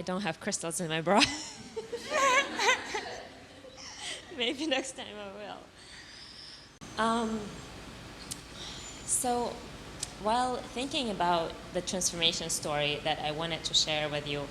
I don't have crystals in my bra. Maybe next time I will. So, while thinking about the transformation story that I wanted to share with you,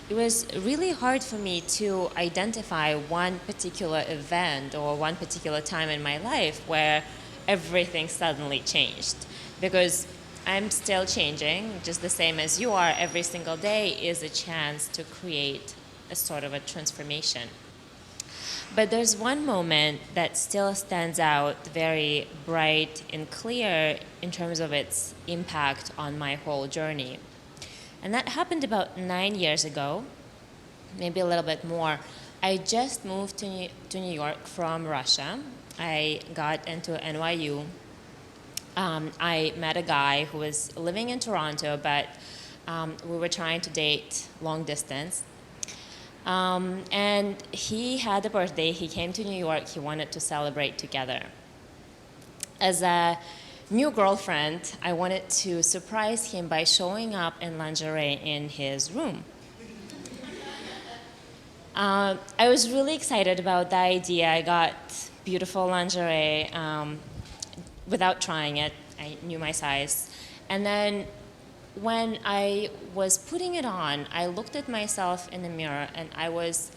it was really hard for me to identify one particular event or one particular time in my life where everything suddenly changed. Because I'm still changing, just the same as you are. Every single day is a chance to create a sort of a transformation. But there's one moment that still stands out very bright and clear in terms of its impact on my whole journey. And that happened about 9 years ago, maybe a little bit more. I just moved to New York from Russia. I got into NYU. I met a guy who was living in Toronto, but we were trying to date long distance. And he had a birthday. He came to New York. He wanted to celebrate together. As a new girlfriend, I wanted to surprise him by showing up in lingerie in his room. I was really excited about the idea. I got beautiful lingerie without trying it. I knew my size. And then when I was putting it on, I looked at myself in the mirror and I was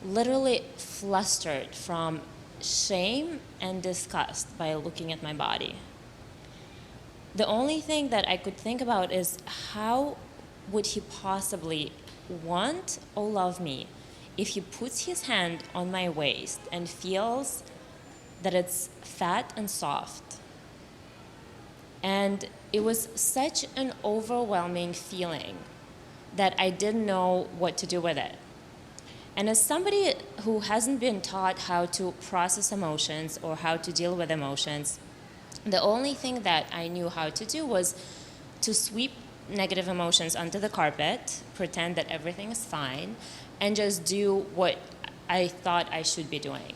literally flustered from shame and disgust by looking at my body. The only thing that I could think about is how would he possibly want or love me if he puts his hand on my waist and feels that it's fat and soft. And it was such an overwhelming feeling that I didn't know what to do with it. And as somebody who hasn't been taught how to process emotions or how to deal with emotions, the only thing that I knew how to do was to sweep negative emotions under the carpet, pretend that everything is fine, and just do what I thought I should be doing.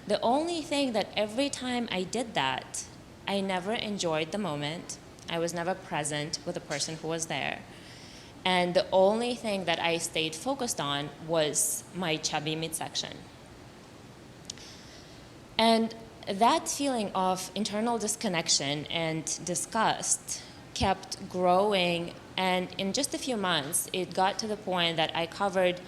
The only thing that every time I did that, I never enjoyed the moment. I was never present with the person who was there. And the only thing that I stayed focused on was my chubby midsection. And that feeling of internal disconnection and disgust kept growing, and in just a few months, it got to the point that I covered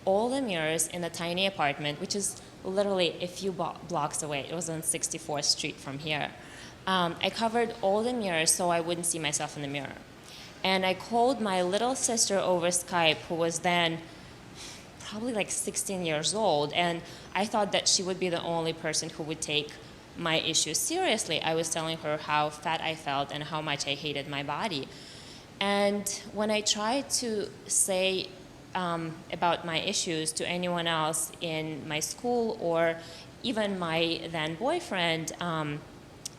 all the mirrors in a tiny apartment, which is literally a few blocks away. It was on 64th Street from here. I covered all the mirrors so I wouldn't see myself in the mirror. And I called my little sister over Skype, who was then probably like 16 years old, and I thought that she would be the only person who would take my issues seriously. I was telling her how fat I felt and how much I hated my body. And when I tried to say about my issues to anyone else in my school or even my then boyfriend,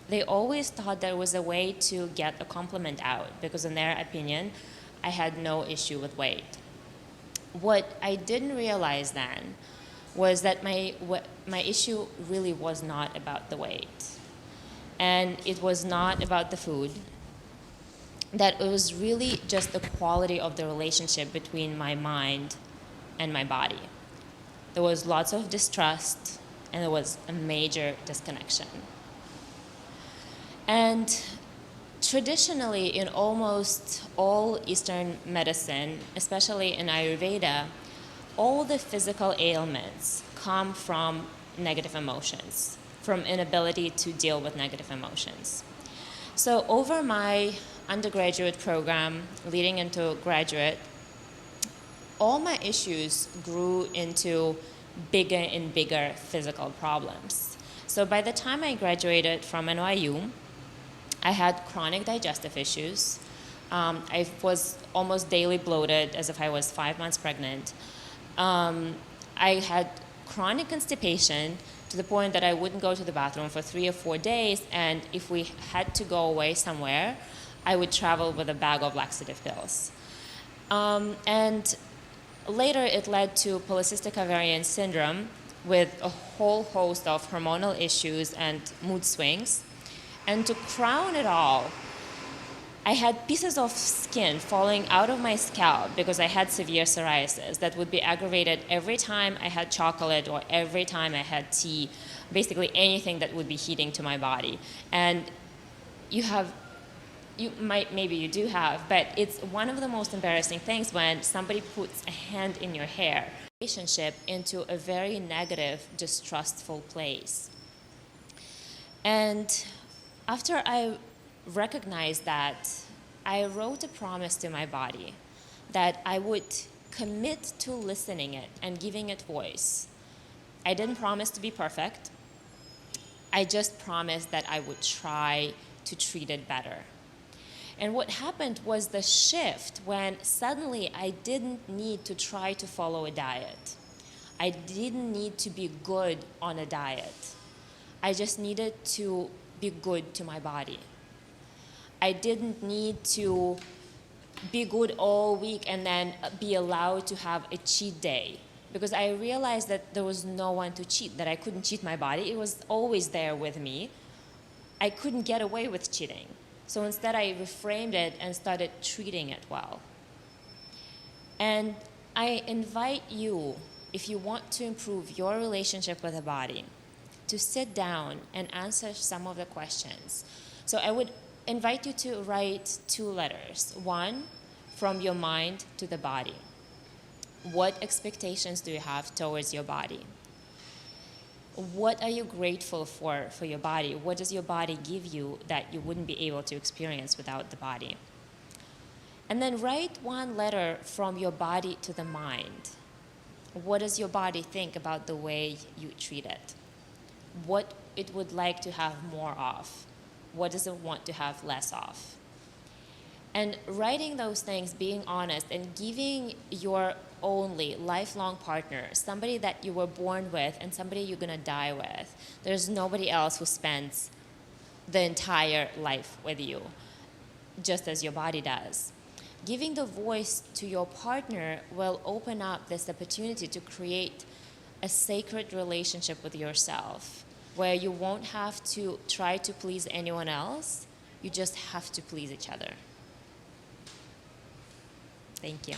they always thought there was a way to get a compliment out because in their opinion, I had no issue with weight. What I didn't realize then was that my issue really was not about the weight. And it was not about the food. That it was really just the quality of the relationship between my mind and my body. There was lots of distrust and there was a major disconnection. And traditionally, in almost all Eastern medicine, especially in Ayurveda, all the physical ailments come from negative emotions, from inability to deal with negative emotions. So over my undergraduate program, leading into graduate, all my issues grew into bigger and bigger physical problems. So by the time I graduated from NYU, I had chronic digestive issues. I was almost daily bloated as if I was 5 months pregnant. I had chronic constipation to the point that I wouldn't go to the bathroom for 3 or 4 days, and if we had to go away somewhere, I would travel with a bag of laxative pills. And later it led to polycystic ovarian syndrome with a whole host of hormonal issues and mood swings. And to crown it all, I had pieces of skin falling out of my scalp because I had severe psoriasis that would be aggravated every time I had chocolate or every time I had tea, basically anything that would be heating to my body. And maybe you do have, but it's one of the most embarrassing things when somebody puts a hand in your hair, relationship into a very negative, distrustful place. And after I recognized that, I wrote a promise to my body that I would commit to listening it and giving it voice. I didn't promise to be perfect. I just promised that I would try to treat it better. And what happened was the shift when suddenly I didn't need to try to follow a diet. I didn't need to be good on a diet. I just needed to be good to my body. I didn't need to be good all week and then be allowed to have a cheat day, because I realized that there was no one to cheat, that I couldn't cheat my body. It was always there with me. I couldn't get away with cheating. So instead I reframed it and started treating it well. And I invite you, if you want to improve your relationship with the body, to sit down and answer some of the questions. So I would invite you to write 2 letters. One, from your mind to the body. What expectations do you have towards your body? What are you grateful for your body? What does your body give you that you wouldn't be able to experience without the body? And then write 1 letter from your body to the mind. What does your body think about the way you treat it? What it would like to have more of? What does it want to have less of? And writing those things, being honest, and giving your only lifelong partner, somebody that you were born with and somebody you're going to die with. There's nobody else who spends the entire life with you, just as your body does. Giving the voice to your partner will open up this opportunity to create a sacred relationship with yourself, where you won't have to try to please anyone else. You just have to please each other. Thank you.